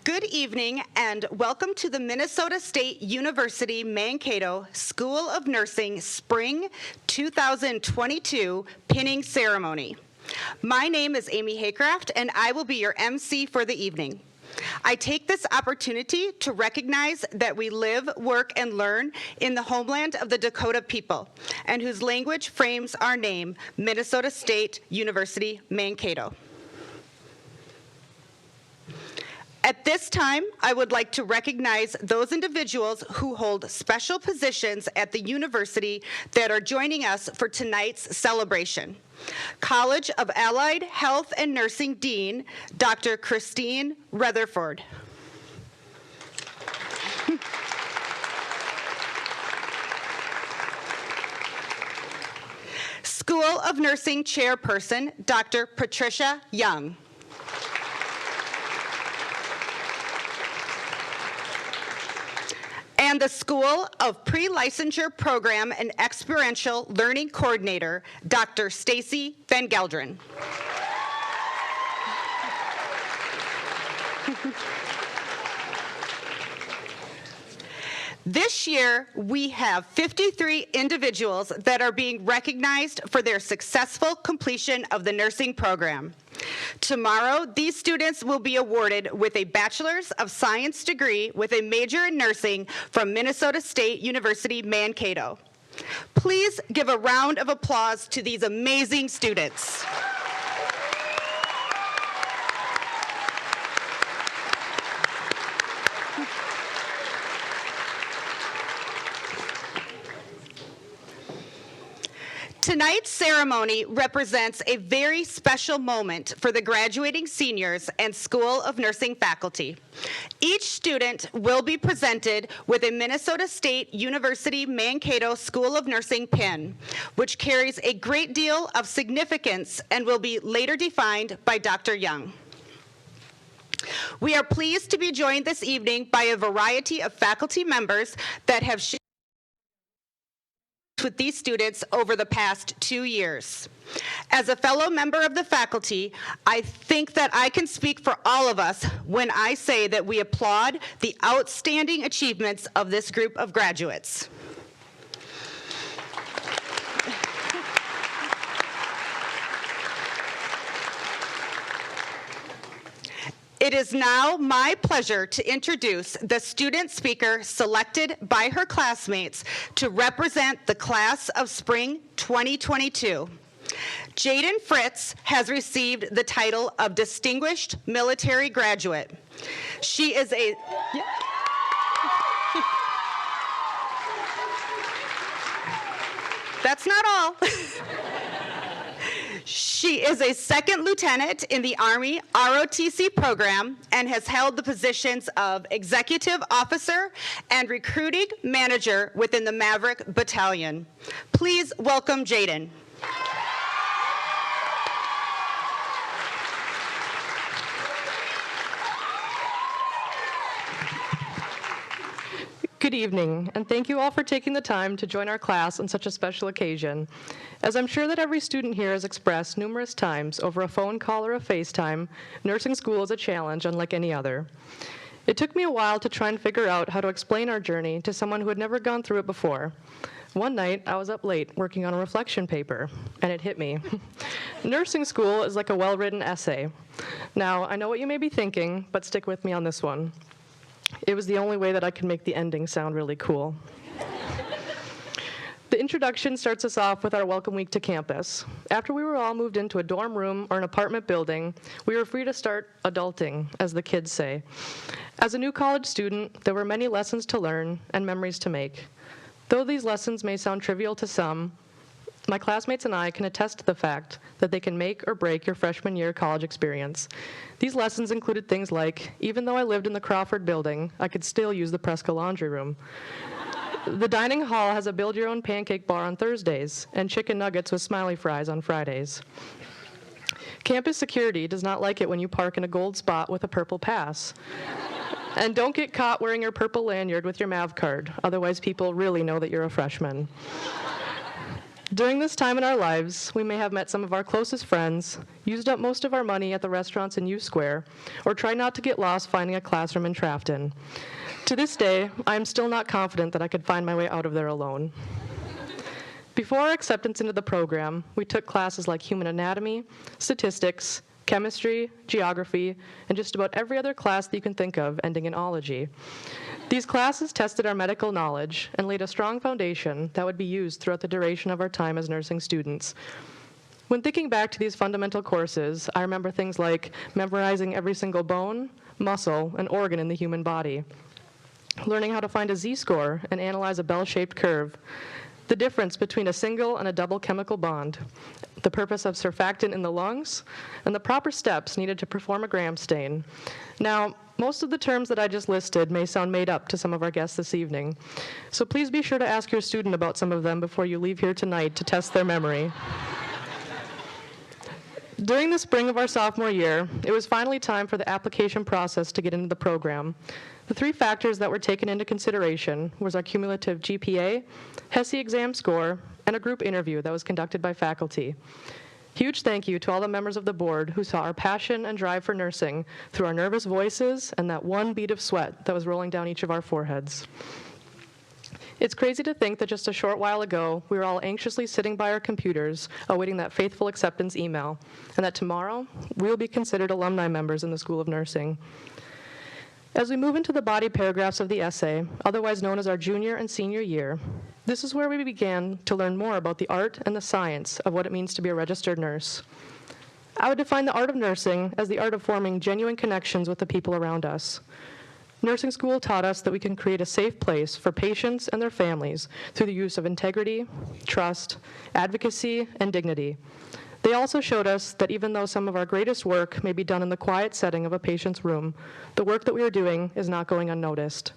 Good evening and welcome to the Minnesota State University Mankato School of Nursing Spring 2022 pinning ceremony. My name is Amy Haycraft and I will be your MC for the evening. I take this opportunity to recognize that we live, work, and learn in the homeland of the Dakota people and whose language frames our name, Minnesota State University Mankato. At this time, I would like to recognize those individuals who hold special positions at the university that are joining us for tonight's celebration. College of Allied Health and Nursing Dean, Dr. Christine Rutherford. School of Nursing Chairperson, Dr. Patricia Young. And the School of Pre-Licensure Program and Experiential Learning Coordinator, Dr. Stacy Van Gelderen. This year, we have 53 individuals that are being recognized for their successful completion of the nursing program. Tomorrow, these students will be awarded with a Bachelor's of Science degree with a major in nursing from Minnesota State University Mankato. Please give a round of applause to these amazing students. Tonight's ceremony represents a very special moment for the graduating seniors and School of Nursing faculty. Each student will be presented with a Minnesota State University Mankato School of Nursing pin, which carries a great deal of significance and will be later defined by Dr. Young. We are pleased to be joined this evening by a variety of faculty members that have shared with these students over the past 2 years. As a fellow member of the faculty, I think that I can speak for all of us when I say that we applaud the outstanding achievements of this group of graduates. It is now my pleasure to introduce the student speaker selected by her classmates to represent the class of spring 2022. Jaden Fritz has received the title of Distinguished Military Graduate. She is a... That's not all. She is a second lieutenant in the Army ROTC program and has held the positions of executive officer and recruiting manager within the Maverick Battalion. Please welcome Jaden. Good evening, and thank you all for taking the time to join our class on such a special occasion. As I'm sure that every student here has expressed numerous times over a phone call or a FaceTime, nursing school is a challenge unlike any other. It took me a while to try and figure out how to explain our journey to someone who had never gone through it before. One night, I was up late working on a reflection paper, and it hit me. Nursing school is like a well-written essay. Now, I know what you may be thinking, but stick with me on this one. It was the only way that I could make the ending sound really cool. The introduction starts us off with our welcome week to campus. After we were all moved into a dorm room or an apartment building, we were free to start adulting, as the kids say. As a new college student, there were many lessons to learn and memories to make. Though these lessons may sound trivial to some, my classmates and I can attest to the fact that they can make or break your freshman year college experience. These lessons included things like, even though I lived in the Crawford building, I could still use the Presca laundry room. The dining hall has a build-your-own pancake bar on Thursdays and chicken nuggets with smiley fries on Fridays. Campus security does not like it when you park in a gold spot with a purple pass. And don't get caught wearing your purple lanyard with your MAV card, otherwise people really know that you're a freshman. During this time in our lives, we may have met some of our closest friends, used up most of our money at the restaurants in U Square, or tried not to get lost finding a classroom in Trafton. To this day, I am still not confident that I could find my way out of there alone. Before our acceptance into the program, we took classes like human anatomy, statistics, chemistry, geography, and just about every other class that you can think of ending in ology. These classes tested our medical knowledge and laid a strong foundation that would be used throughout the duration of our time as nursing students. When thinking back to these fundamental courses, I remember things like memorizing every single bone, muscle, and organ in the human body, learning how to find a z-score and analyze a bell-shaped curve, the difference between a single and a double chemical bond, the purpose of surfactant in the lungs, and the proper steps needed to perform a gram stain. Now, most of the terms that I just listed may sound made up to some of our guests this evening, so please be sure to ask your student about some of them before you leave here tonight to test their memory. During the spring of our sophomore year, it was finally time for the application process to get into the program. The three factors that were taken into consideration was our cumulative GPA, HESI exam score, and a group interview that was conducted by faculty. Huge thank you to all the members of the board who saw our passion and drive for nursing through our nervous voices and that one bead of sweat that was rolling down each of our foreheads. It's crazy to think that just a short while ago, we were all anxiously sitting by our computers awaiting that faithful acceptance email, and that tomorrow, we will be considered alumni members in the School of Nursing. As we move into the body paragraphs of the essay, otherwise known as our junior and senior year, this is where we began to learn more about the art and the science of what it means to be a registered nurse. I would define the art of nursing as the art of forming genuine connections with the people around us. Nursing school taught us that we can create a safe place for patients and their families through the use of integrity, trust, advocacy, and dignity. They also showed us that even though some of our greatest work may be done in the quiet setting of a patient's room, the work that we are doing is not going unnoticed.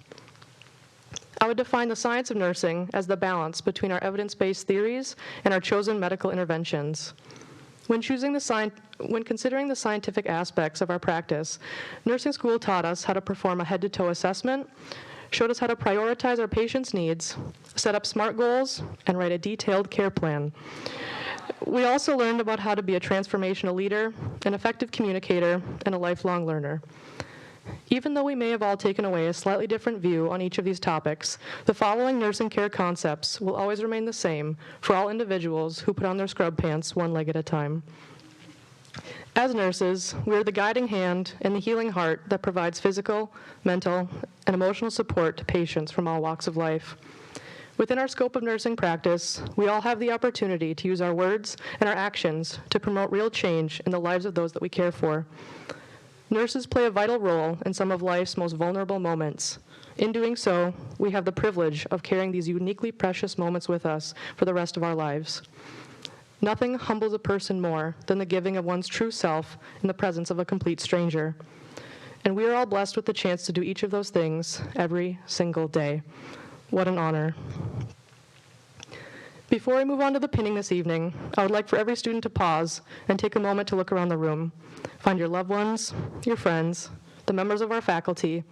I would define the science of nursing as the balance between our evidence-based theories and our chosen medical interventions. When considering the scientific aspects of our practice, nursing school taught us how to perform a head-to-toe assessment, showed us how to prioritize our patients' needs, set up SMART goals, and write a detailed care plan. We also learned about how to be a transformational leader, an effective communicator, and a lifelong learner. Even though we may have all taken away a slightly different view on each of these topics, the following nursing care concepts will always remain the same for all individuals who put on their scrub pants one leg at a time. As nurses, we are the guiding hand and the healing heart that provides physical, mental, and emotional support to patients from all walks of life. Within our scope of nursing practice, we all have the opportunity to use our words and our actions to promote real change in the lives of those that we care for. Nurses play a vital role in some of life's most vulnerable moments. In doing so, we have the privilege of carrying these uniquely precious moments with us for the rest of our lives. Nothing humbles a person more than the giving of one's true self in the presence of a complete stranger. And we are all blessed with the chance to do each of those things every single day. What an honor. Before I move on to the pinning this evening, I would like for every student to pause and take a moment to look around the room. Find your loved ones, your friends, the members of our faculty,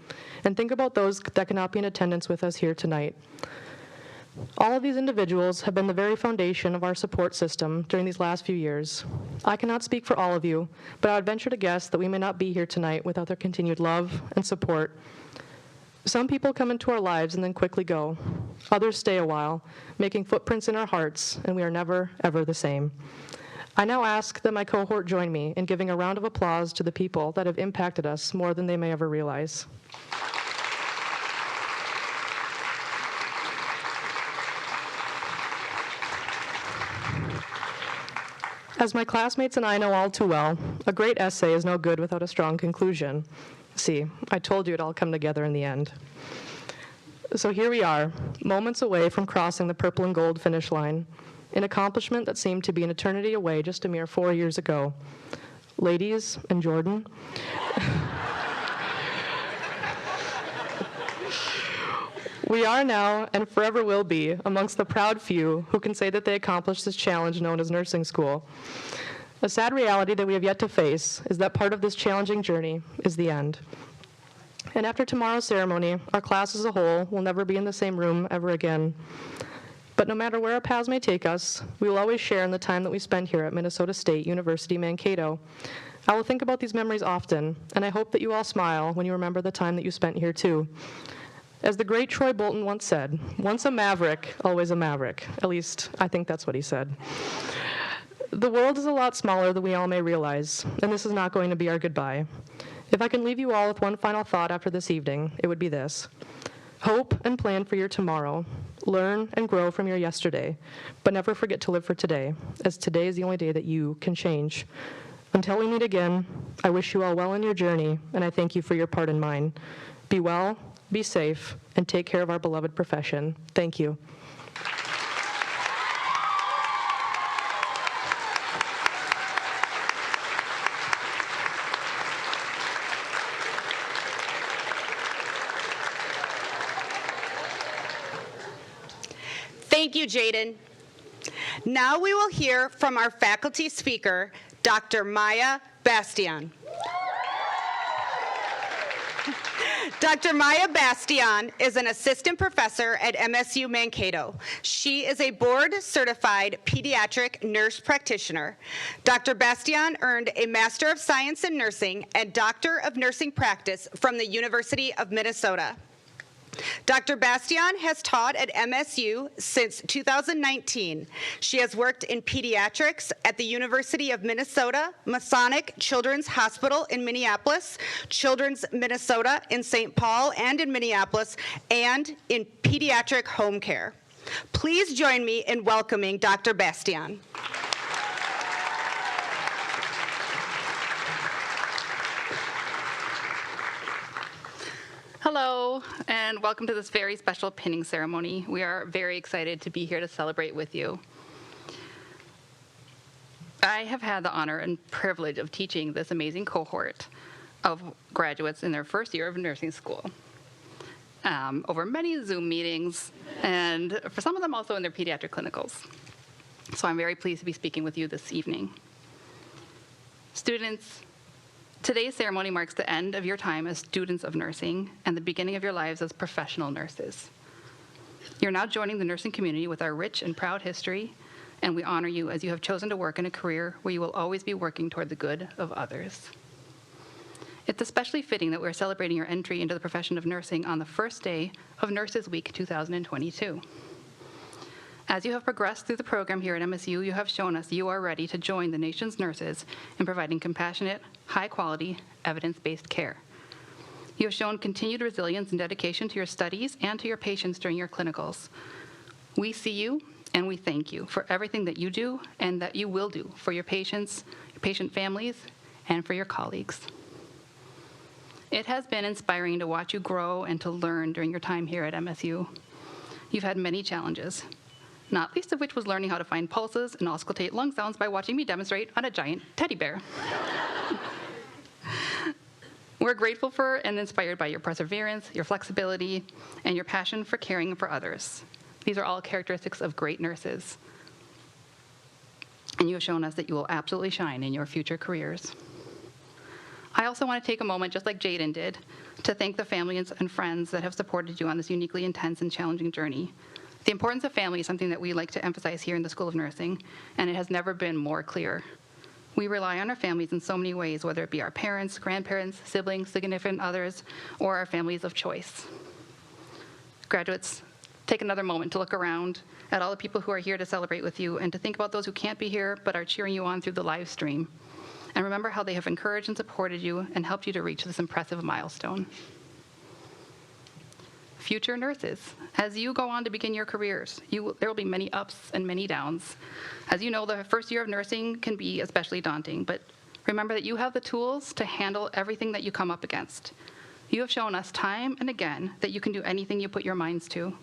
and think about those that cannot be in attendance with us here tonight. All of these individuals have been the very foundation of our support system during these last few years. I cannot speak for all of you, but I would venture to guess that we may not be here tonight without their continued love and support. Some people come into our lives and then quickly go. Others stay a while, making footprints in our hearts, and we are never, ever the same. I now ask that my cohort join me in giving a round of applause to the people that have impacted us more than they may ever realize. As my classmates and I know all too well, a great essay is no good without a strong conclusion. See, I told you it'd all come together in the end. So here we are, moments away from crossing the purple and gold finish line, an accomplishment that seemed to be an eternity away just a mere 4 years ago. Ladies and Jordan, we are now and forever will be amongst the proud few who can say that they accomplished this challenge known as nursing school. A sad reality that we have yet to face is that part of this challenging journey is the end. And after tomorrow's ceremony, our class as a whole will never be in the same room ever again. But no matter where our paths may take us, we will always share in the time that we spend here at Minnesota State University Mankato. I will think about these memories often, and I hope that you all smile when you remember the time that you spent here too. As the great Troy Bolton once said, once a maverick, always a maverick. At least, I think that's what he said. The world is a lot smaller than we all may realize, and this is not going to be our goodbye. If I can leave you all with one final thought after this evening, it would be this. Hope and plan for your tomorrow. Learn and grow from your yesterday, but never forget to live for today, as today is the only day that you can change. Until we meet again, I wish you all well in your journey, and I thank you for your part in mine. Be well, be safe, and take care of our beloved profession. Thank you. Thank you, Jaden. Now we will hear from our faculty speaker, Dr. Maya Bastian. Dr. Maya Bastian is an assistant professor at MSU Mankato. She is a board-certified pediatric nurse practitioner. Dr. Bastian earned a Master of Science in Nursing and Doctor of Nursing Practice from the University of Minnesota. Dr. Bastian has taught at MSU since 2019. She has worked in pediatrics at the University of Minnesota, Masonic Children's Hospital in Minneapolis, Children's Minnesota in St. Paul and in Minneapolis, and in pediatric home care. Please join me in welcoming Dr. Bastian. Hello, and welcome to this very special pinning ceremony. We are very excited to be here to celebrate with you. I have had the honor and privilege of teaching this amazing cohort of graduates in their first year of nursing school over many Zoom meetings, and for some of them also in their pediatric clinicals. So I'm very pleased to be speaking with you this evening. Students, today's ceremony marks the end of your time as students of nursing and the beginning of your lives as professional nurses. You're now joining the nursing community with our rich and proud history, and we honor you as you have chosen to work in a career where you will always be working toward the good of others. It's especially fitting that we're celebrating your entry into the profession of nursing on the first day of Nurses Week 2022. As you have progressed through the program here at MSU, you have shown us you are ready to join the nation's nurses in providing compassionate, high-quality, evidence-based care. You have shown continued resilience and dedication to your studies and to your patients during your clinicals. We see you, and we thank you for everything that you do and that you will do for your patients, your patient families, and for your colleagues. It has been inspiring to watch you grow and to learn during your time here at MSU. You've had many challenges, not least of which was learning how to find pulses and auscultate lung sounds by watching me demonstrate on a giant teddy bear. We're grateful for and inspired by your perseverance, your flexibility, and your passion for caring for others. These are all characteristics of great nurses. And you have shown us that you will absolutely shine in your future careers. I also want to take a moment, just like Jaden did, to thank the families and friends that have supported you on this uniquely intense and challenging journey. The importance of family is something that we like to emphasize here in the School of Nursing, and it has never been more clear. We rely on our families in so many ways, whether it be our parents, grandparents, siblings, significant others, or our families of choice. Graduates, take another moment to look around at all the people who are here to celebrate with you and to think about those who can't be here but are cheering you on through the live stream. And remember how they have encouraged and supported you and helped you to reach this impressive milestone. Future nurses, as you go on to begin your careers, there will be many ups and many downs. As you know, the first year of nursing can be especially daunting, but remember that you have the tools to handle everything that you come up against. You have shown us time and again that you can do anything you put your minds to.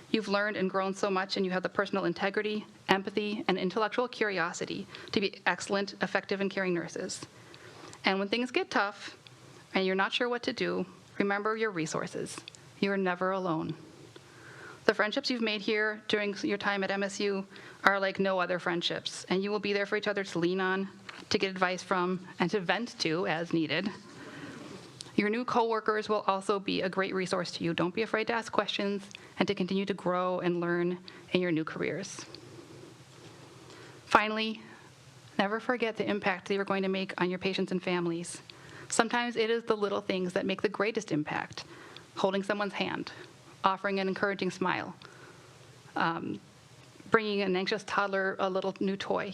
You've learned and grown so much, and you have the personal integrity, empathy, and intellectual curiosity to be excellent, effective, and caring nurses. And when things get tough and you're not sure what to do, remember your resources. You are never alone. The friendships you've made here during your time at MSU are like no other friendships, and you will be there for each other to lean on, to get advice from, and to vent to as needed. Your new coworkers will also be a great resource to you. Don't be afraid to ask questions and to continue to grow and learn in your new careers. Finally, never forget the impact that you're going to make on your patients and families. Sometimes it is the little things that make the greatest impact. Holding someone's hand, offering an encouraging smile, bringing an anxious toddler a little new toy.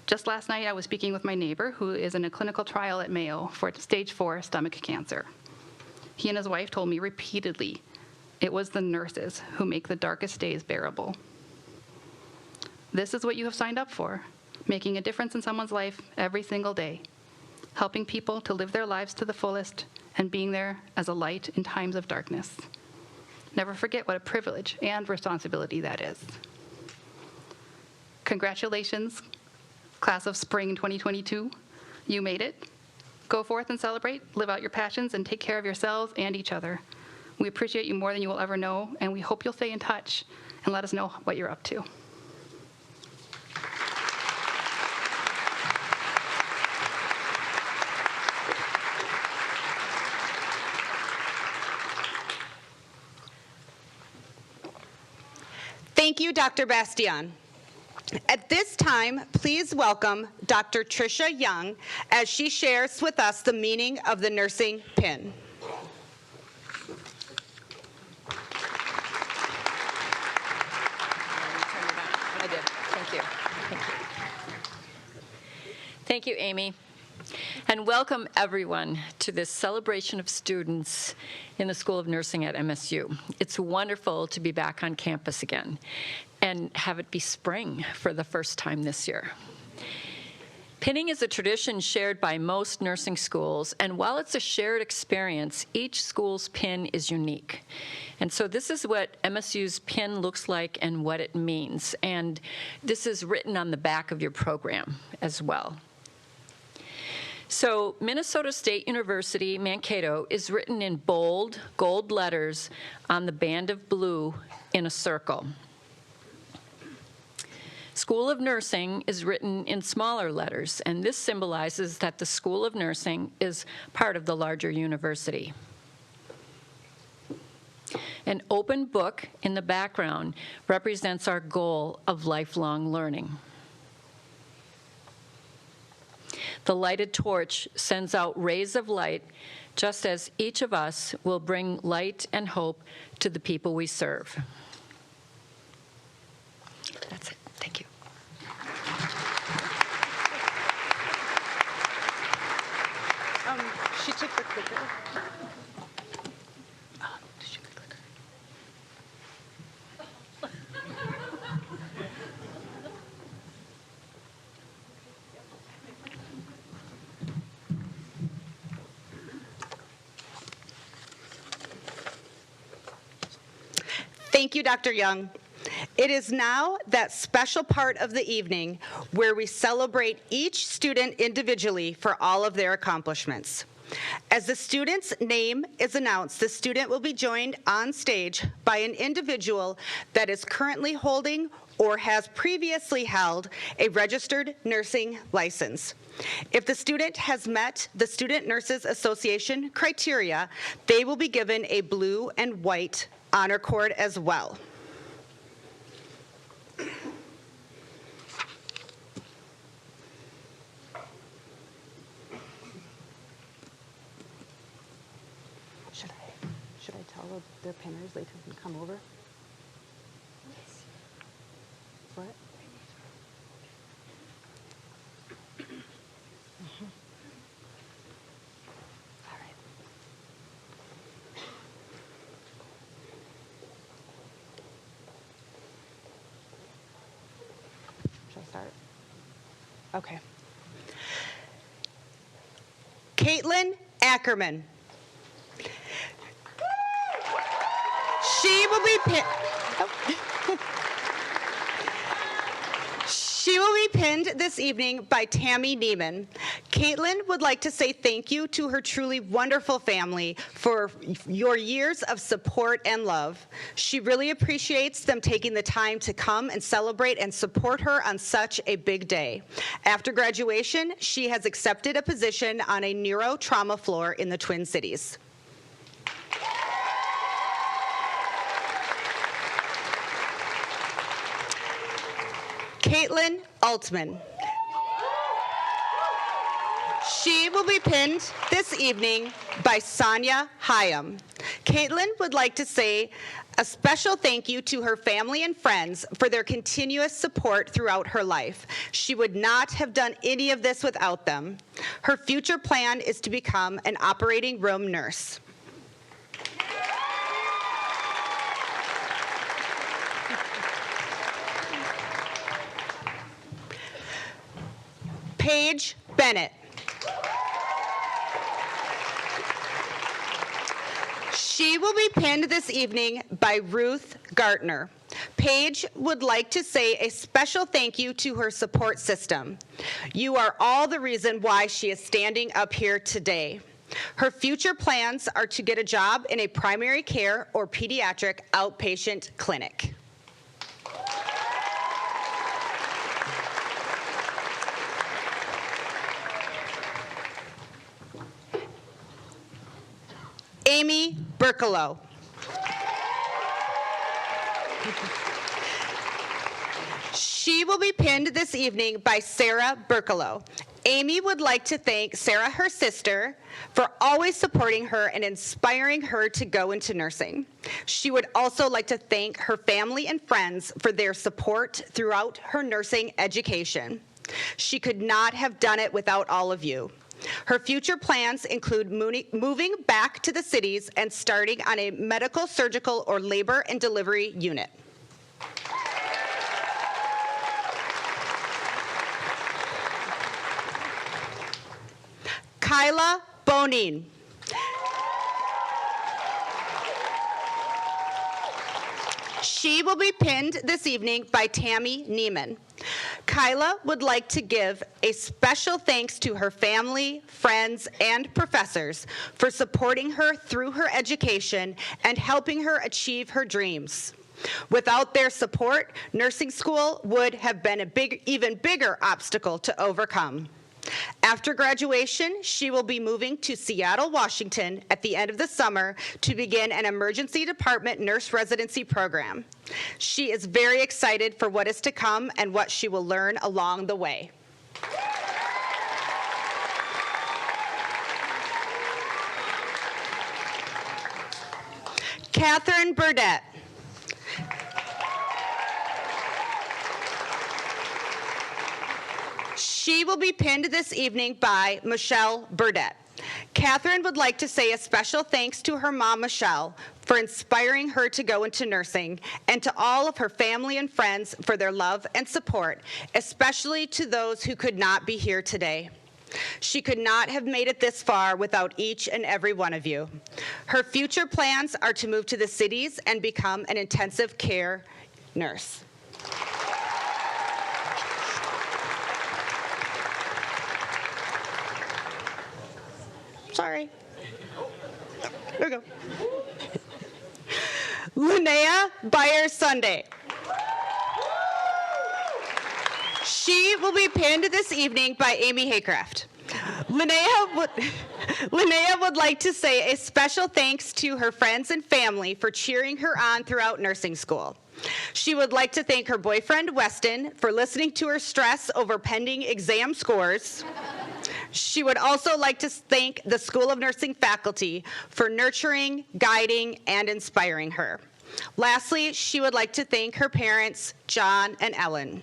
Just last night, I was speaking with my neighbor, who is in a clinical trial at Mayo for stage 4 stomach cancer. He and his wife told me repeatedly, it was the nurses who make the darkest days bearable. This is what you have signed up for, making a difference in someone's life every single day, helping people to live their lives to the fullest and being there as a light in times of darkness. Never forget what a privilege and responsibility that is. Congratulations, class of spring 2022. You made it. Go forth and celebrate, live out your passions, and take care of yourselves and each other. We appreciate you more than you will ever know, and we hope you'll stay in touch and let us know what you're up to. Thank you, Dr. Bastian. At this time, please welcome Dr. Tricia Young as she shares with us the meaning of the nursing pin. I did. Thank you. Thank you. Thank you, Amy. And welcome, everyone, to this celebration of students in the School of Nursing at MSU. It's wonderful to be back on campus again and have it be spring for the first time this year. Pinning is a tradition shared by most nursing schools, and while it's a shared experience, each school's pin is unique. And so this is what MSU's pin looks like and what it means. And this is written on the back of your program as well. So Minnesota State University, Mankato, is written in bold, gold letters on the band of blue in a circle. School of Nursing is written in smaller letters, and this symbolizes that the School of Nursing is part of the larger university. An open book in the background represents our goal of lifelong learning. The lighted torch sends out rays of light, just as each of us will bring light and hope to the people we serve. That's it. Thank you. She took the clicker. Did you click her? Thank you, Dr. Young. It is now that special part of the evening where we celebrate each student individually for all of their accomplishments. As the student's name is announced, the student will be joined on stage by an individual that is currently holding or has previously held a registered nursing license. If the student has met the Student Nurses Association criteria, they will be given a blue and white honor cord as well. Should I tell their pinners they can come over? Yes. What? Mm-hmm. All right. Should I start? Okay. Caitlin Ackerman. She will be pinned this evening by Tammy Neiman. Caitlin would like to say thank you to her truly wonderful family for your years of support and love. She really appreciates them taking the time to come and celebrate and support her on such a big day. After graduation, she has accepted a position on a neurotrauma floor in the Twin Cities. Caitlin Altman. She will be pinned this evening by Sonia Hyam. Caitlin would like to say a special thank you to her family and friends for their continuous support throughout her life. She would not have done any of this without them. Her future plan is to become an operating room nurse. Paige Bennett. She will be pinned this evening by Ruth Gartner. Paige would like to say a special thank you to her support system. You are all the reason why she is standing up here today. Her future plans are to get a job in a primary care or pediatric outpatient clinic. Amy Berkelow. She will be pinned this evening by Sarah Berkelow. Amy would like to thank Sarah, her sister, for always supporting her and inspiring her to go into nursing. She would also like to thank her family and friends for their support throughout her nursing education. She could not have done it without all of you. Her future plans include moving back to the cities and starting on a medical, surgical, or labor and delivery unit. Kyla Bonin. She will be pinned this evening by Tammy Neiman. Kyla would like to give a special thanks to her family, friends, and professors for supporting her through her education and helping her achieve her dreams. Without their support, nursing school would have been an even bigger obstacle to overcome. After graduation, she will be moving to Seattle, Washington at the end of the summer to begin an emergency department nurse residency program. She is very excited for what is to come and what she will learn along the way. Katherine Burdette. She will be pinned this evening by Michelle Burdette. Katherine would like to say a special thanks to her mom, Michelle, for inspiring her to go into nursing, and to all of her family and friends for their love and support, especially to those who could not be here today. She could not have made it this far without each and every one of you. Her future plans are to move to the cities and become an intensive care nurse. Sorry. There we go. Linnea Byers Sunday. She will be pinned this evening by Amy Haycraft. Linnea would like to say a special thanks to her friends and family for cheering her on throughout nursing school. She would like to thank her boyfriend, Weston, for listening to her stress over pending exam scores. She would also like to thank the School of Nursing faculty for nurturing, guiding, and inspiring her. Lastly, she would like to thank her parents, John and Ellen,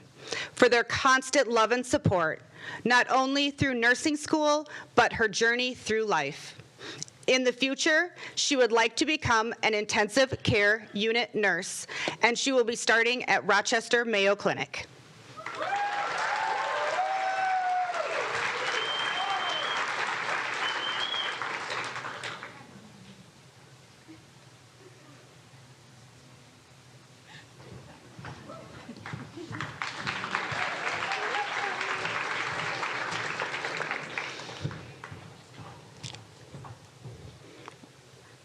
for their constant love and support, not only through nursing school, but her journey through life. In the future, she would like to become an intensive care unit nurse, and she will be starting at Rochester Mayo Clinic.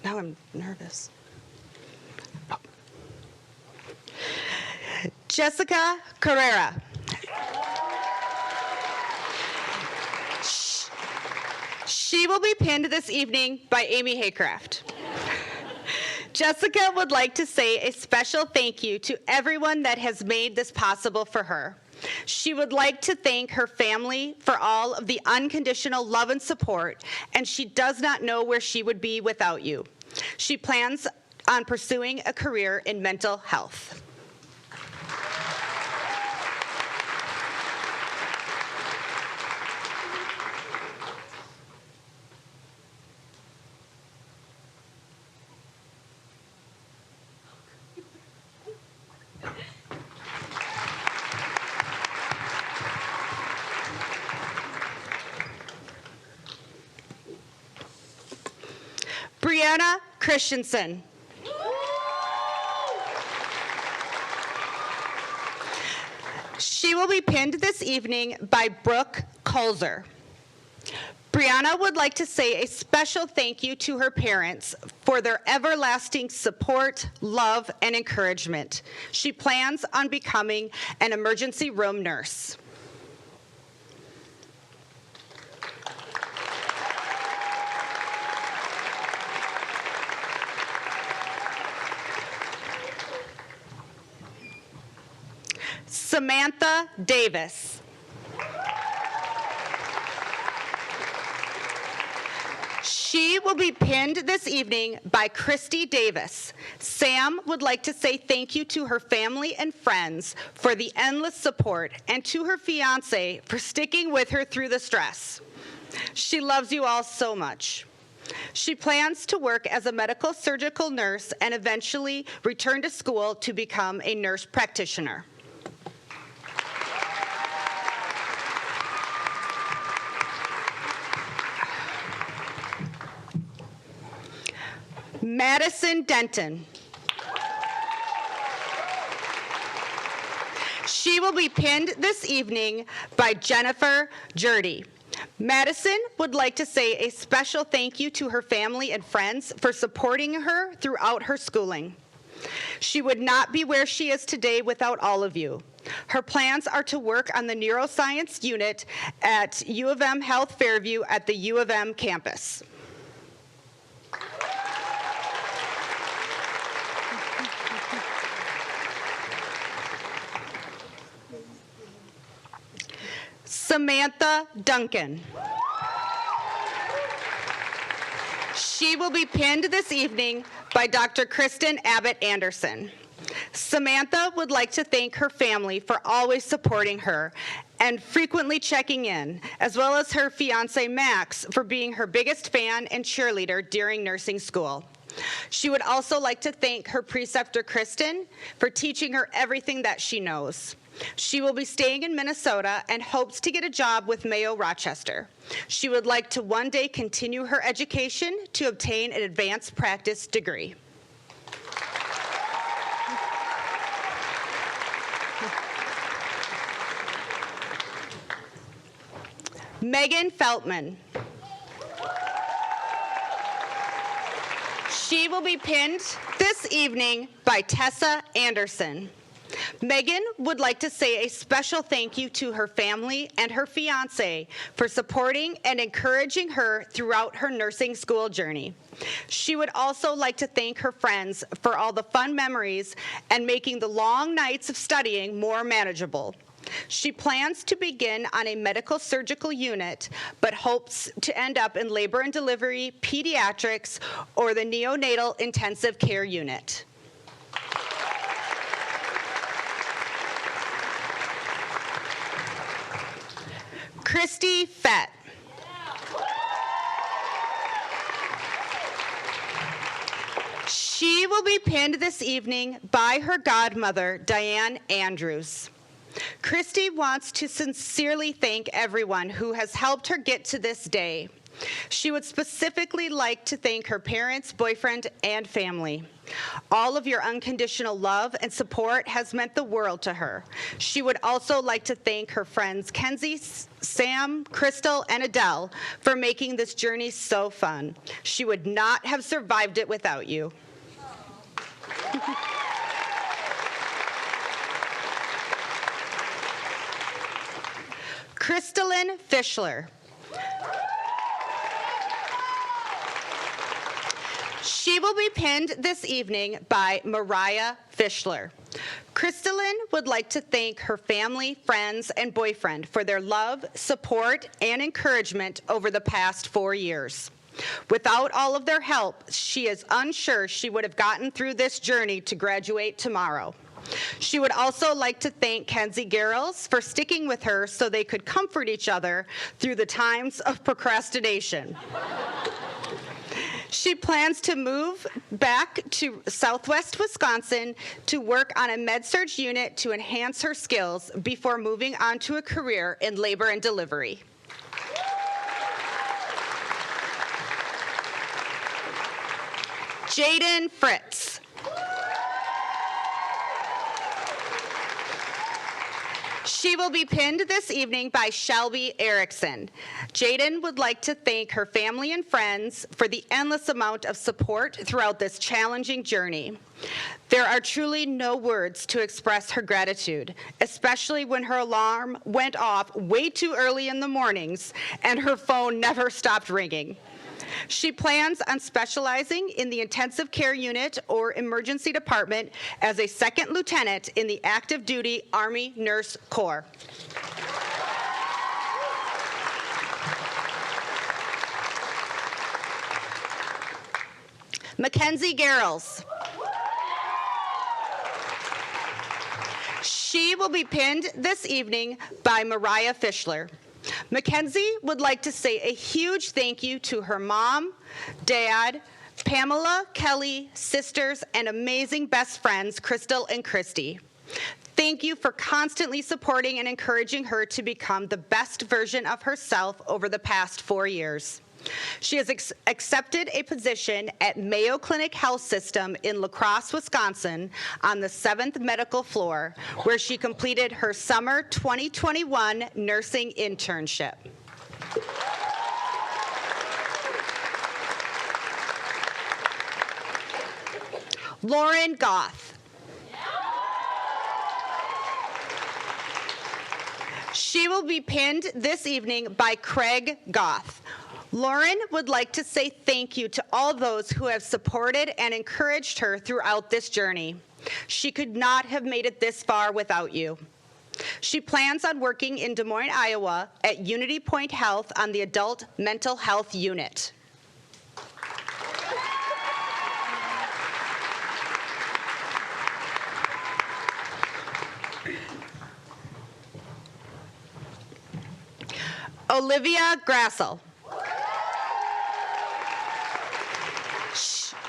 Now I'm nervous. Jessica Carrera. She will be pinned this evening by Amy Haycraft. Jessica would like to say a special thank you to everyone that has made this possible for her. She would like to thank her family for all of the unconditional love and support, and she does not know where she would be without you. She plans on pursuing a career in mental health. Brianna Christensen. She will be pinned this evening by Brooke Kolzer. Brianna would like to say a special thank you to her parents for their everlasting support, love, and encouragement. She plans on becoming an emergency room nurse. Samantha Davis. She will be pinned this evening by Christy Davis. Sam would like to say thank you to her family and friends for the endless support and to her fiance for sticking with her through the stress. She loves you all so much. She plans to work as a medical surgical nurse and eventually return to school to become a nurse practitioner. Madison Denton. She will be pinned this evening by Jennifer Jurdy. Madison would like to say a special thank you to her family and friends for supporting her throughout her schooling. She would not be where she is today without all of you. Her plans are to work on the neuroscience unit at U of M Health Fairview at the U of M campus. Samantha Duncan. She will be pinned this evening by Dr. Kristen Abbott Anderson. Samantha would like to thank her family for always supporting her and frequently checking in, as well as her fiance Max for being her biggest fan and cheerleader during nursing school. She would also like to thank her preceptor Kristen for teaching her everything that she knows. She will be staying in Minnesota and hopes to get a job with Mayo Rochester. She would like to one day continue her education to obtain an advanced practice degree. Megan Feltman. She will be pinned this evening by Tessa Anderson. Megan would like to say a special thank you to her family and her fiance for supporting and encouraging her throughout her nursing school journey. She would also like to thank her friends for all the fun memories and making the long nights of studying more manageable. She plans to begin on a medical surgical unit, but hopes to end up in labor and delivery, pediatrics, or the neonatal intensive care unit. Christy Fett. She will be pinned this evening by her godmother, Diane Andrews. Christy wants to sincerely thank everyone who has helped her get to this day. She would specifically like to thank her parents, boyfriend, and family. All of your unconditional love and support has meant the world to her. She would also like to thank her friends Kenzie, Sam, Crystal, and Adele for making this journey so fun. She would not have survived it without you. Crystalline Fishler. She will be pinned this evening by Mariah Fishler. Crystalline would like to thank her family, friends, and boyfriend for their love, support, and encouragement over the past 4 years. Without all of their help, she is unsure she would have gotten through this journey to graduate tomorrow. She would also like to thank Kenzie Garrels for sticking with her so they could comfort each other through the times of procrastination. She plans to move back to Southwest Wisconsin to work on a med-surg unit to enhance her skills before moving on to a career in labor and delivery. Jaden Fritz. She will be pinned this evening by Shelby Erickson. Jaden would like to thank her family and friends for the endless amount of support throughout this challenging journey. There are truly no words to express her gratitude, especially when her alarm went off way too early in the mornings and her phone never stopped ringing. She plans on specializing in the intensive care unit or emergency department as a second lieutenant in the active duty Army Nurse Corps. Mackenzie Garrels. She will be pinned this evening by Mariah Fishler. Mackenzie would like to say a huge thank you to her mom, dad, Pamela, Kelly, sisters, and amazing best friends, Crystal and Christy. Thank you for constantly supporting and encouraging her to become the best version of herself over the past 4 years. She has accepted a position at Mayo Clinic Health System in La Crosse, Wisconsin on the 7th medical floor, where she completed her summer 2021 nursing internship. Lauren Goth. She will be pinned this evening by Craig Goth. Lauren would like to say thank you to all those who have supported and encouraged her throughout this journey. She could not have made it this far without you. She plans on working in Des Moines, Iowa at Unity Point Health on the Adult Mental Health Unit. Olivia Grassel.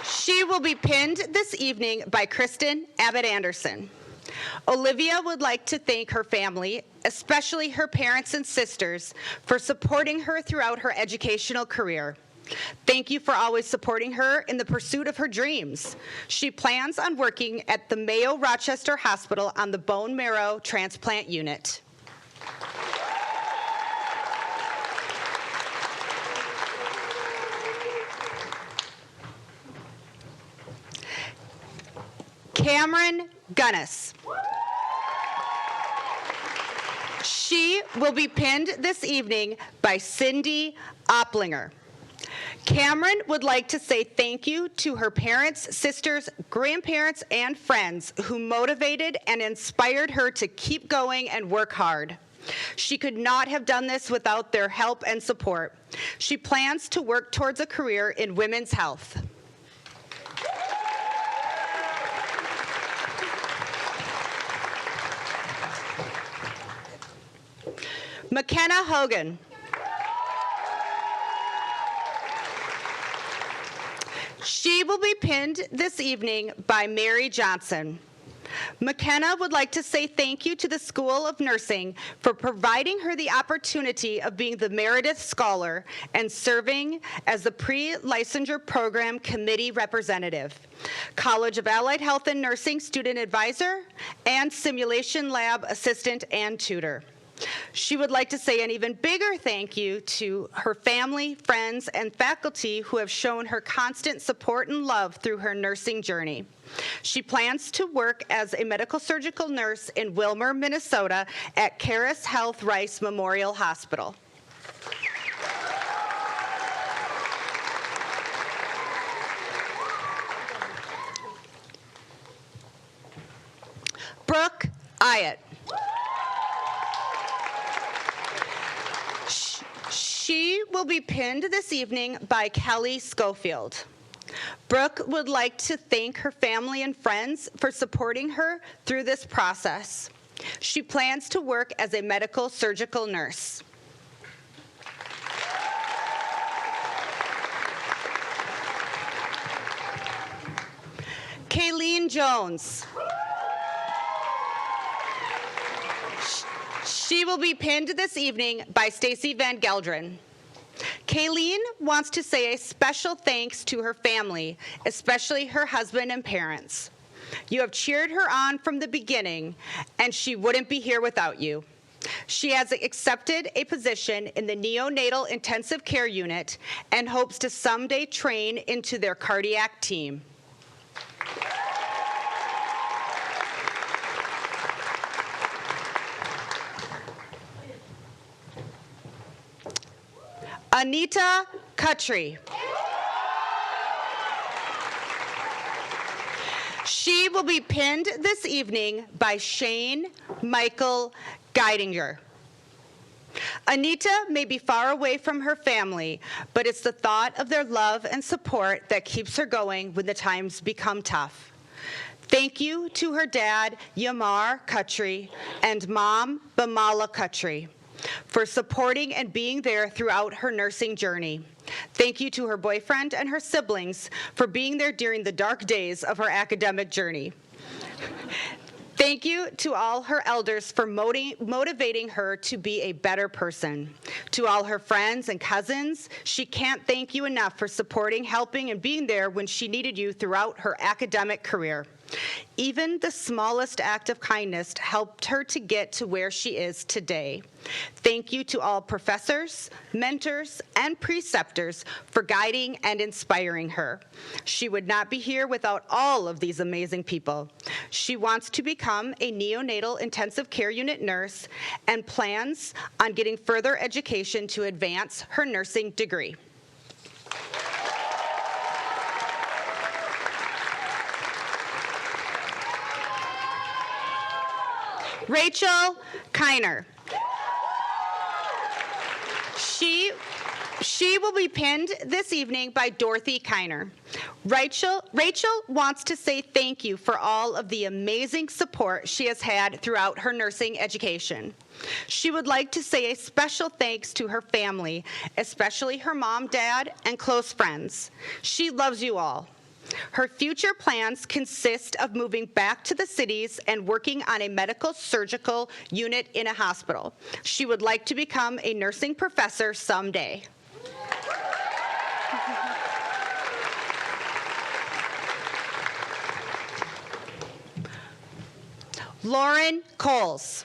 She will be pinned this evening by Kristen Abbott Anderson. Olivia would like to thank her family, especially her parents and sisters, for supporting her throughout her educational career. Thank you for always supporting her in the pursuit of her dreams. She plans on working at the Mayo Rochester Hospital on the bone marrow transplant unit. Cameron Gunnis. She will be pinned this evening by Cindy Opplinger. Cameron would like to say thank you to her parents, sisters, grandparents, and friends who motivated and inspired her to keep going and work hard. She could not have done this without their help and support. She plans to work towards a career in women's health. Mckenna Hogan. She will be pinned this evening by Mary Johnson. Mckenna would like to say thank you to the School of Nursing for providing her the opportunity of being the Meredith Scholar and serving as the Pre-Licensure Program Committee Representative, College of Allied Health and Nursing Student Advisor, and Simulation Lab Assistant and Tutor. She would like to say an even bigger thank you to her family, friends, and faculty who have shown her constant support and love through her nursing journey. She plans to work as a medical surgical nurse in Wilmer, Minnesota at Caris Health Rice Memorial Hospital. Brooke Ayat. She will be pinned this evening by Kelly Schofield. Brooke would like to thank her family and friends for supporting her through this process. She plans to work as a medical surgical nurse. Kayleen Jones. She will be pinned this evening by Stacy Van Gelderen. Kayleen wants to say a special thanks to her family, especially her husband and parents. You have cheered her on from the beginning, and she wouldn't be here without you. She has accepted a position in the neonatal intensive care unit and hopes to someday train into their cardiac team. Anita Kutry. She will be pinned this evening by Shane Michael Geidinger. Anita may be far away from her family, but it's the thought of their love and support that keeps her going when the times become tough. Thank you to her dad, Yamar Kutry, and mom, Bamala Kutry, for supporting and being there throughout her nursing journey. Thank you to her boyfriend and her siblings for being there during the dark days of her academic journey. Thank you to all her elders for motivating her to be a better person. To all her friends and cousins, she can't thank you enough for supporting, helping, and being there when she needed you throughout her academic career. Even the smallest act of kindness helped her to get to where she is today. Thank you to all professors, mentors, and preceptors for guiding and inspiring her. She would not be here without all of these amazing people. She wants to become a neonatal intensive care unit nurse and plans on getting further education to advance her nursing degree. Rachel Keiner. She will be pinned this evening by Dorothy Keiner. Rachel wants to say thank you for all of the amazing support she has had throughout her nursing education. She would like to say a special thanks to her family, especially her mom, dad, and close friends. She loves you all. Her future plans consist of moving back to the cities and working on a medical surgical unit in a hospital. She would like to become a nursing professor someday. Lauren Coles.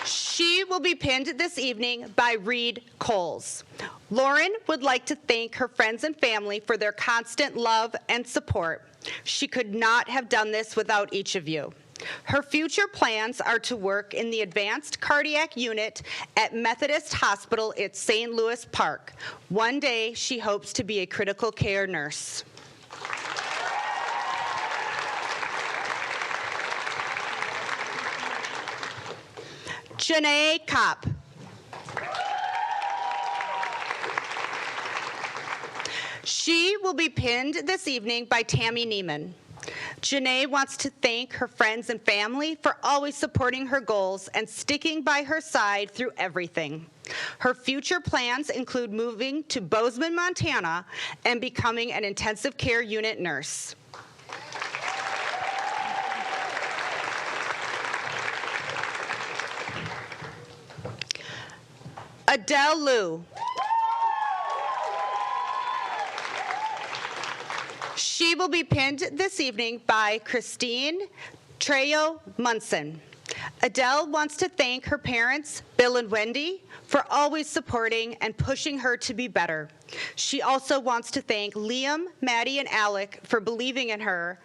She will be pinned this evening by Reed Coles. Lauren would like to thank her friends and family for their constant love and support. She could not have done this without each of you. Her future plans are to work in the advanced cardiac unit at Methodist Hospital at St. Louis Park. One day, she hopes to be a critical care nurse. Janae Kopp. She will be pinned this evening by Tammy Neiman. Janae wants to thank her friends and family for always supporting her goals and sticking by her side through everything. Her future plans include moving to Bozeman, Montana, and becoming an intensive care unit nurse. Adele Lou. She will be pinned this evening by Christine Trejo Munson. Adele wants to thank her parents, Bill and Wendy, for always supporting and pushing her to be better. She also wants to thank Liam, Maddie, and Alec for believing in her,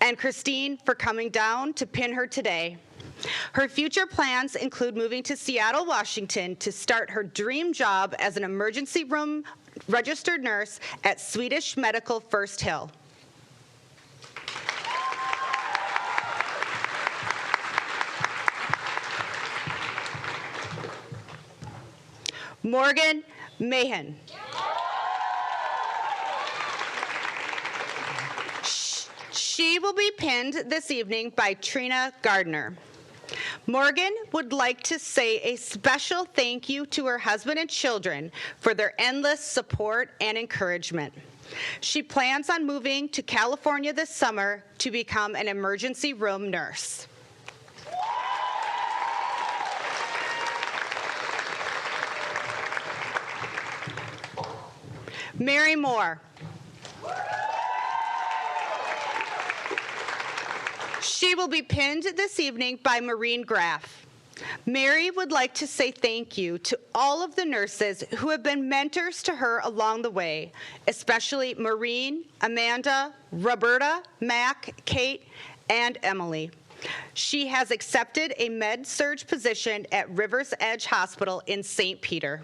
and Christine for coming down to pin her today. Her future plans include moving to Seattle, Washington to start her dream job as an emergency room registered nurse at Swedish Medical First Hill. Morgan Mayhem. She will be pinned this evening by Trina Gardner. Morgan would like to say a special thank you to her husband and children for their endless support and encouragement. She plans on moving to California this summer to become an emergency room nurse. Mary Moore. She will be pinned this evening by Maureen Graff. Mary would like to say thank you to all of the nurses who have been mentors to her along the way, especially Maureen, Amanda, Roberta, Mac, Kate, and Emily. She has accepted a med-surg position at Rivers Edge Hospital in St. Peter.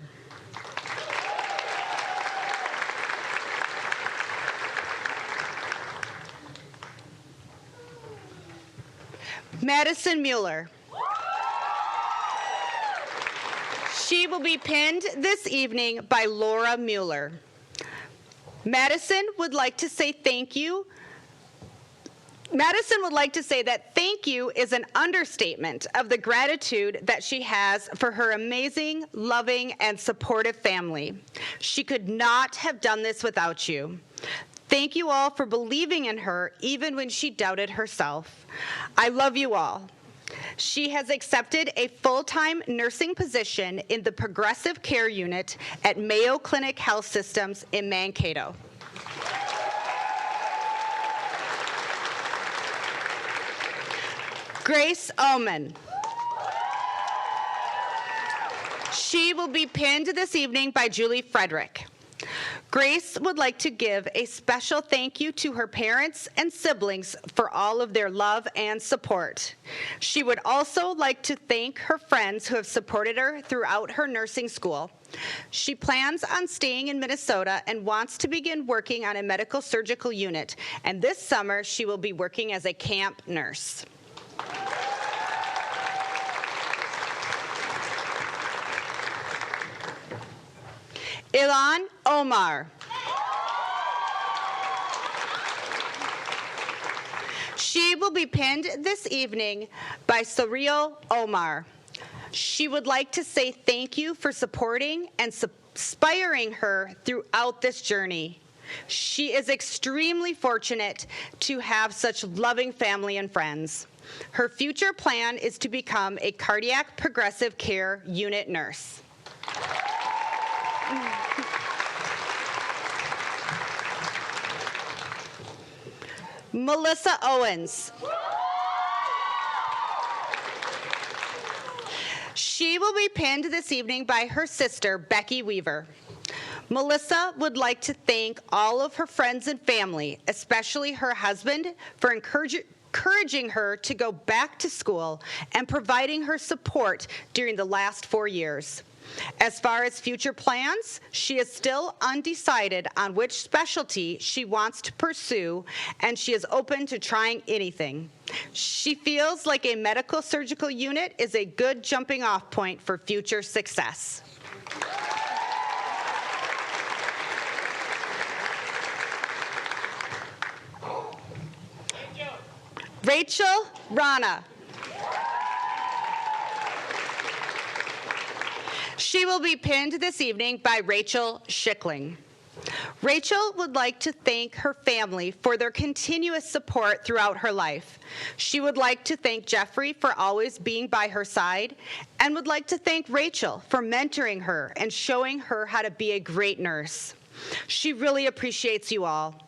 Madison Mueller. She will be pinned this evening by Laura Mueller. Madison would like to say thank you. Madison would like to say that thank you is an understatement of the gratitude that she has for her amazing, loving, and supportive family. She could not have done this without you. Thank you all for believing in her even when she doubted herself. I love you all. She has accepted a full-time nursing position in the Progressive Care Unit at Mayo Clinic Health Systems in Mankato. Grace Omen. She will be pinned this evening by Julie Frederick. Grace would like to give a special thank you to her parents and siblings for all of their love and support. She would also like to thank her friends who have supported her throughout her nursing school. She plans on staying in Minnesota and wants to begin working on a medical surgical unit, and this summer she will be working as a camp nurse. Ilan Omar. She will be pinned this evening by Surreal Omar. She would like to say thank you for supporting and inspiring her throughout this journey. She is extremely fortunate to have such loving family and friends. Her future plan is to become a cardiac progressive care unit nurse. Melissa Owens. She will be pinned this evening by her sister, Becky Weaver. Melissa would like to thank all of her friends and family, especially her husband, for encouraging her to go back to school and providing her support during the last 4 years. As far as future plans, she is still undecided on which specialty she wants to pursue, and she is open to trying anything. She feels like a medical surgical unit is a good jumping off point for future success. Rachel Rana. She will be pinned this evening by Rachel Schickling. Rachel would like to thank her family for their continuous support throughout her life. She would like to thank Jeffrey for always being by her side, and would like to thank Rachel for mentoring her and showing her how to be a great nurse. She really appreciates you all.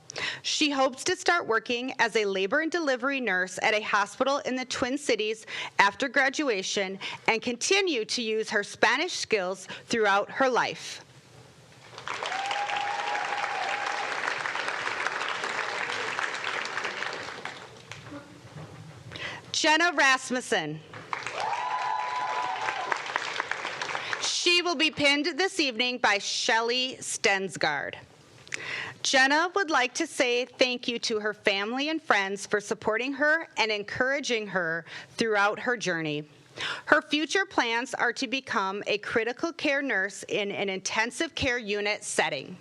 She hopes to start working as a labor and delivery nurse at a hospital in the Twin Cities after graduation and continue to use her Spanish skills throughout her life. Jenna Rasmussen. She will be pinned this evening by Shelley Stensgaard. Jenna would like to say thank you to her family and friends for supporting her and encouraging her throughout her journey. Her future plans are to become a critical care nurse in an intensive care unit setting.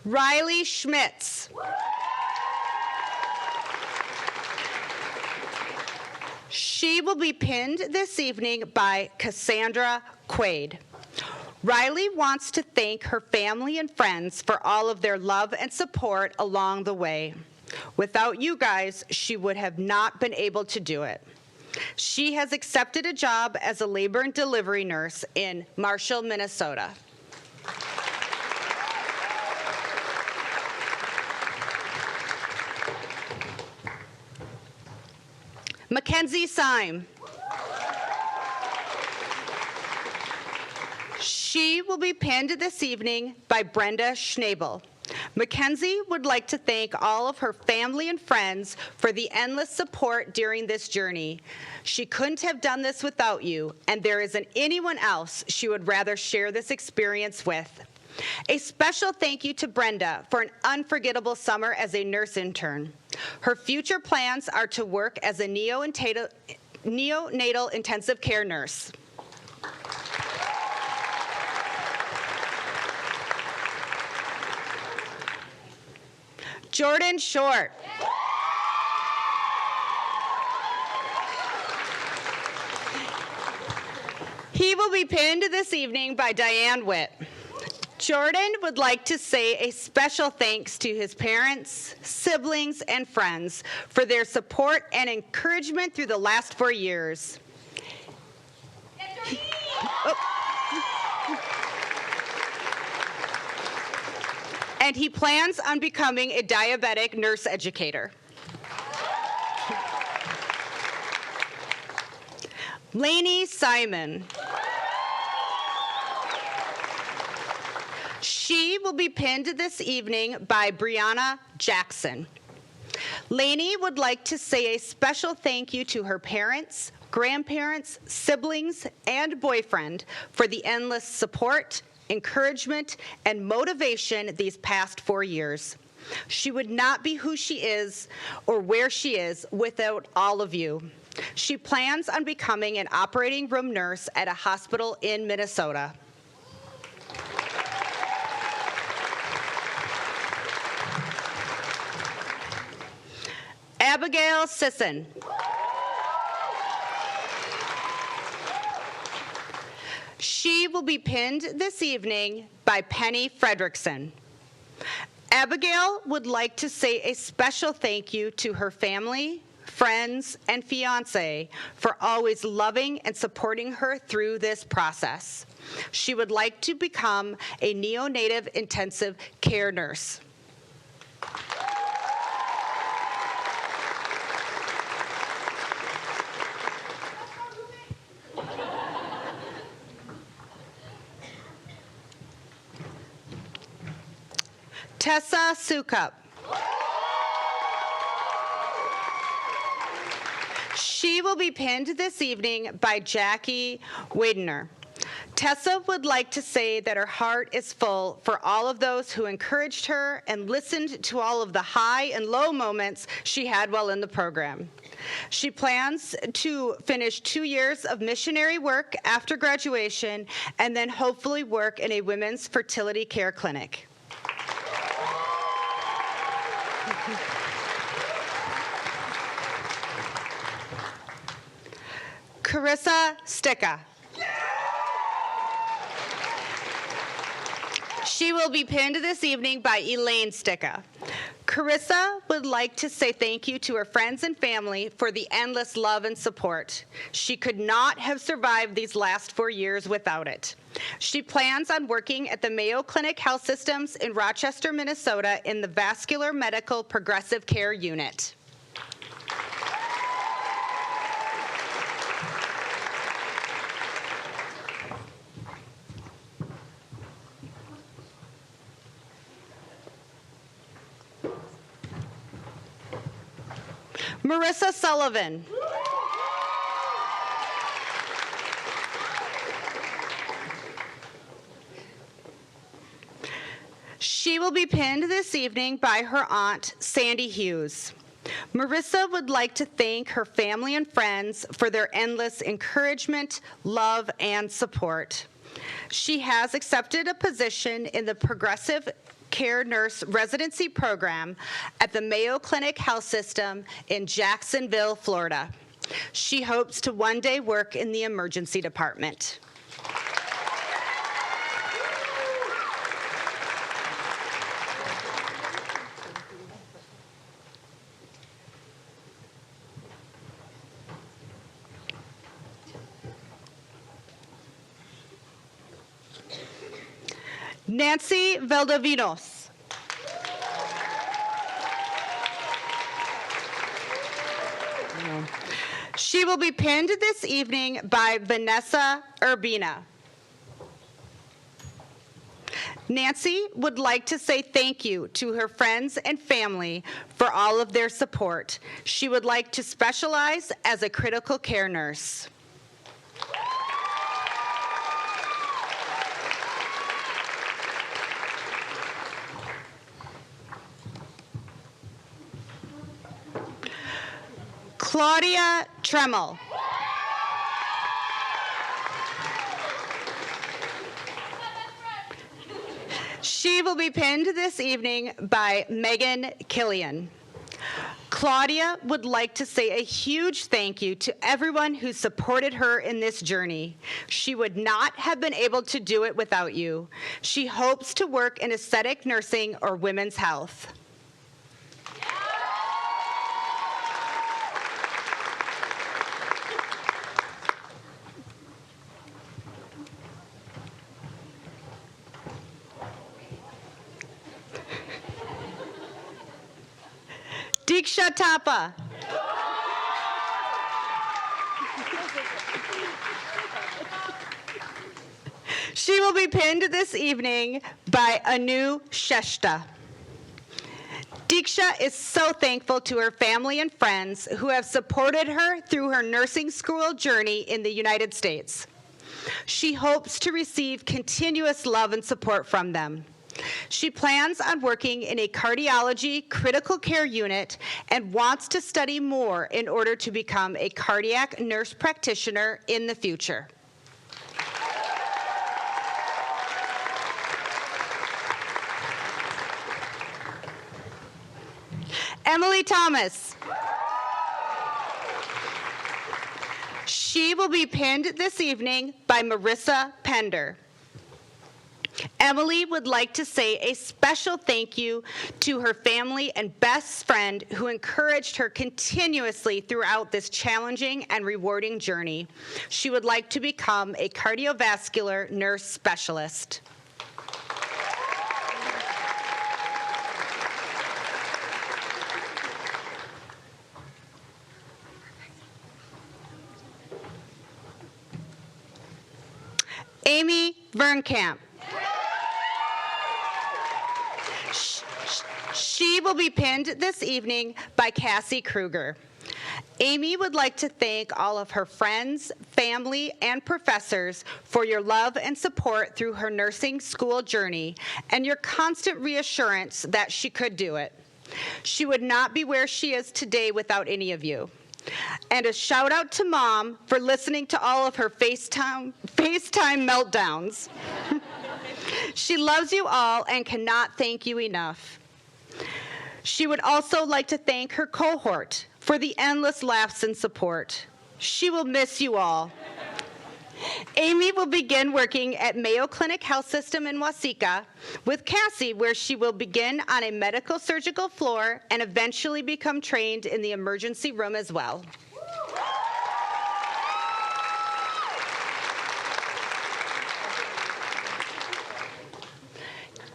Riley Schmitz. She will be pinned this evening by Cassandra Quaid. Riley wants to thank her family and friends for all of their love and support along the way. Without you guys, she would have not been able to do it. She has accepted a job as a labor and delivery nurse in Marshall, Minnesota. Mackenzie Syme. She will be pinned this evening by Brenda Schnabel. Mackenzie would like to thank all of her family and friends for the endless support during this journey. She couldn't have done this without you, and there isn't anyone else she would rather share this experience with. A special thank you to Brenda for an unforgettable summer as a nurse intern. Her future plans are to work as a neonatal intensive care nurse. Jordan Short. He will be pinned this evening by Diane Witt. Jordan would like to say a special thanks to his parents, siblings, and friends for their support and encouragement through the last 4 years. And he plans on becoming a diabetic nurse educator. Laney Simon. She will be pinned this evening by Brianna Jackson. Laney would like to say a special thank you to her parents, grandparents, siblings, and boyfriend for the endless support, encouragement, and motivation these past 4 years. She would not be who she is or where she is without all of you. She plans on becoming an operating room nurse at a hospital in Minnesota. Abigail Sisson. She will be pinned this evening by Penny Fredrickson. Abigail would like to say a special thank you to her family, friends, and fiance for always loving and supporting her through this process. She would like to become a neonatal intensive care nurse. Tessa Sukup. She will be pinned this evening by Jackie Wadener. Tessa would like to say that her heart is full for all of those who encouraged her and listened to all of the high and low moments she had while in the program. She plans to finish 2 years of missionary work after graduation and then hopefully work in a women's fertility care clinic. Carissa Sticker. She will be pinned this evening by Elaine Sticker. Carissa would like to say thank you to her friends and family for the endless love and support. She could not have survived these last 4 years without it. She plans on working at the Mayo Clinic Health Systems in Rochester, Minnesota in the Vascular Medical Progressive Care Unit. Marissa Sullivan. She will be pinned this evening by her aunt, Sandy Hughes. Marissa would like to thank her family and friends for their endless encouragement, love, and support. She has accepted a position in the Progressive Care Nurse Residency Program at the Mayo Clinic Health System in Jacksonville, Florida. She hopes to one day work in the emergency department. Nancy Valdovinos. She will be pinned this evening by Vanessa Urbina. Nancy would like to say thank you to her friends and family for all of their support. She would like to specialize as a critical care nurse. Claudia Tremmel. She will be pinned this evening by Megan Killian. Claudia would like to say a huge thank you to everyone who supported her in this journey. She would not have been able to do it without you. She hopes to work in aesthetic nursing or women's health. Diksha Thapa. She will be pinned this evening by Anu Sheshta. Diksha is so thankful to her family and friends who have supported her through her nursing school journey in the United States. She hopes to receive continuous love and support from them. She plans on working in a cardiology critical care unit and wants to study more in order to become a cardiac nurse practitioner in the future. Emily Thomas. She will be pinned this evening by Marissa Pender. Emily would like to say a special thank you to her family and best friend who encouraged her continuously throughout this challenging and rewarding journey. She would like to become a cardiovascular nurse specialist. Amy Vernkamp. She will be pinned this evening by Cassie Kruger. Amy would like to thank all of her friends, family, and professors for your love and support through her nursing school journey and your constant reassurance that she could do it. She would not be where she is today without any of you. And a shout out to Mom for listening to all of her FaceTime meltdowns. She loves you all and cannot thank you enough. She would also like to thank her cohort for the endless laughs and support. She will miss you all. Amy will begin working at Mayo Clinic Health System in Waseca with Cassie, where she will begin on a medical surgical floor and eventually become trained in the emergency room as well.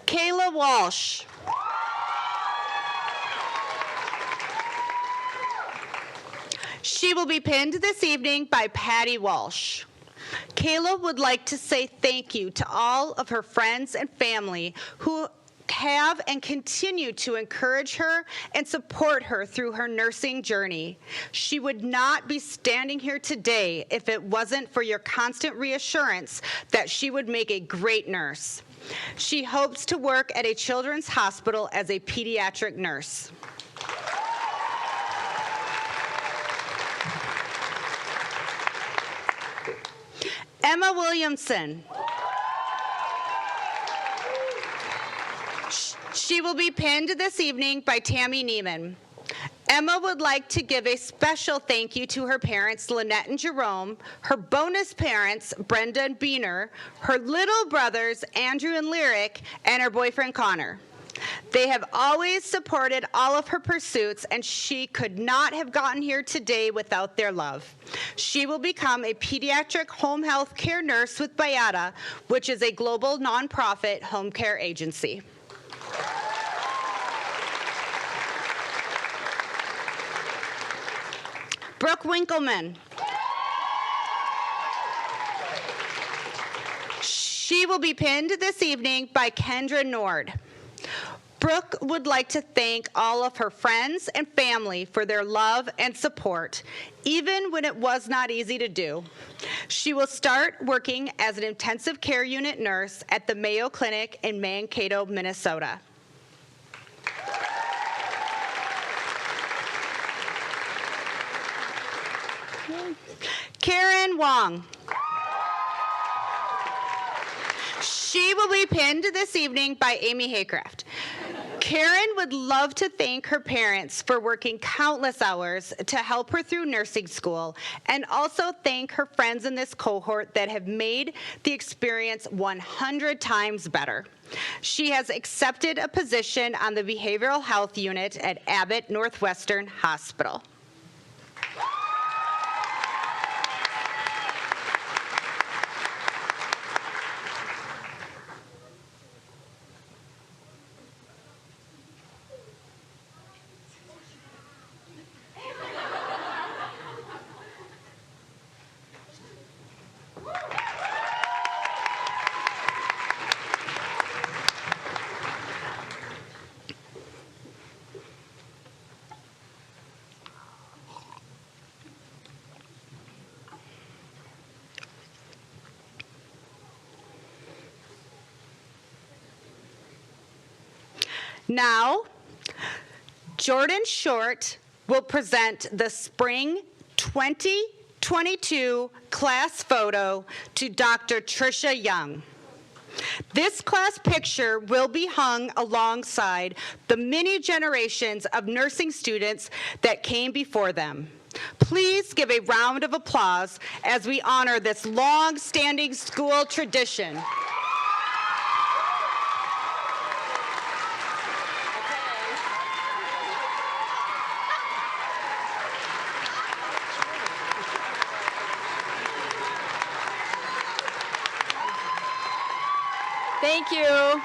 Kayla Walsh. She will be pinned this evening by Patty Walsh. Kayla would like to say thank you to all of her friends and family who have and continue to encourage her and support her through her nursing journey. She would not be standing here today if it wasn't for your constant reassurance that she would make a great nurse. She hopes to work at a children's hospital as a pediatric nurse. Emma Williamson. She will be pinned this evening by Tammy Neiman. Emma would like to give a special thank you to her parents, Lynette and Jerome, her bonus parents, Brenda and Beener, her little brothers, Andrew and Lyric, and her boyfriend, Connor. They have always supported all of her pursuits, and she could not have gotten here today without their love. She will become a pediatric home health care nurse with Bayada, which is a global nonprofit home care agency. Brooke Winkelmann. She will be pinned this evening by Kendra Nord. Brooke would like to thank all of her friends and family for their love and support, even when it was not easy to do. She will start working as an intensive care unit nurse at the Mayo Clinic in Mankato, Minnesota. Karen Wong. She will be pinned this evening by Amy Haycraft. Karen would love to thank her parents for working countless hours to help her through nursing school, and also thank her friends in this cohort that have made the experience 100 times better. She has accepted a position on the behavioral health unit at Abbott Northwestern Hospital. Now, Jordan Short will present the Spring 2022 class photo to Dr. Tricia Young. This class picture will be hung alongside the many generations of nursing students that came before them. Please give a round of applause as we honor this long-standing school tradition. Thank you.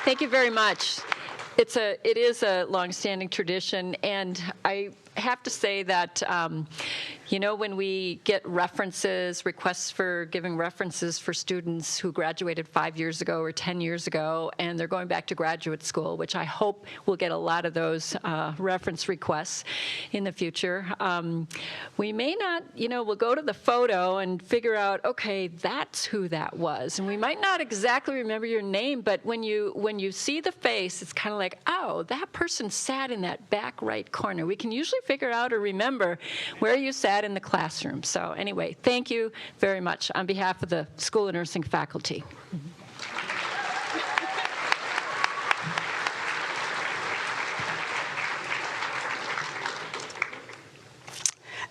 Thank you very much. It is a longstanding tradition, and I have to say that, when we get requests for giving references for students who graduated 5 years ago or 10 years ago, and they're going back to graduate school, which I hope we'll get a lot of those reference requests in the future. We may not, we'll go to the photo and figure out, okay, that's who that was. And we might not exactly remember your name, but when you see the face, it's kind of like, oh, that person sat in that back right corner. We can usually figure out or remember where you sat in the classroom. So anyway, thank you very much on behalf of the School of Nursing faculty.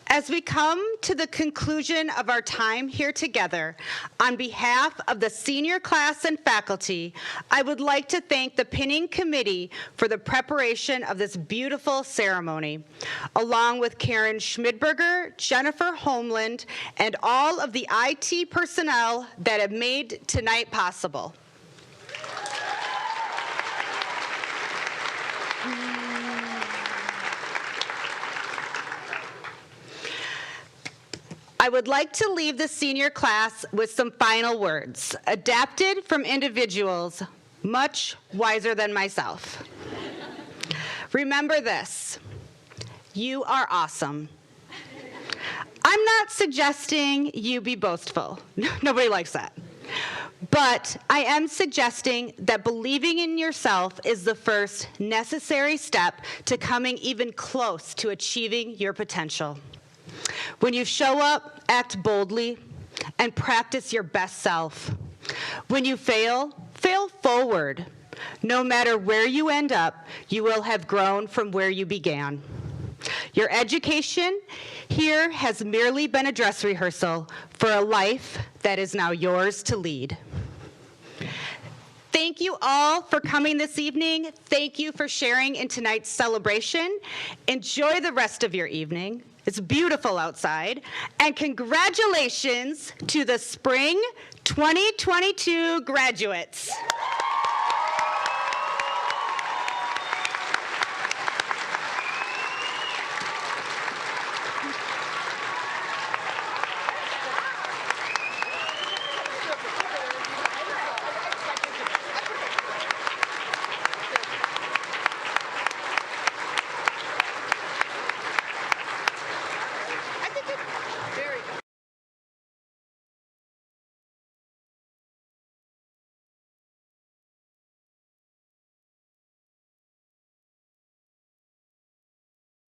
As we come to the conclusion of our time here together, on behalf of the senior class and faculty, I would like to thank the pinning committee for the preparation of this beautiful ceremony, along with Karen Schmidberger, Jennifer Homeland, and all of the IT personnel that have made tonight possible. I would like to leave the senior class with some final words, adapted from individuals much wiser than myself. Remember this: you are awesome. I'm not suggesting you be boastful. Nobody likes that. But I am suggesting that believing in yourself is the first necessary step to coming even close to achieving your potential. When you show up, act boldly and practice your best self. When you fail, fail forward. No matter where you end up, you will have grown from where you began. Your education here has merely been a dress rehearsal for a life that is now yours to lead. Thank you all for coming this evening. Thank you for sharing in tonight's celebration. Enjoy the rest of your evening. It's beautiful outside. And congratulations to the Spring 2022 graduates.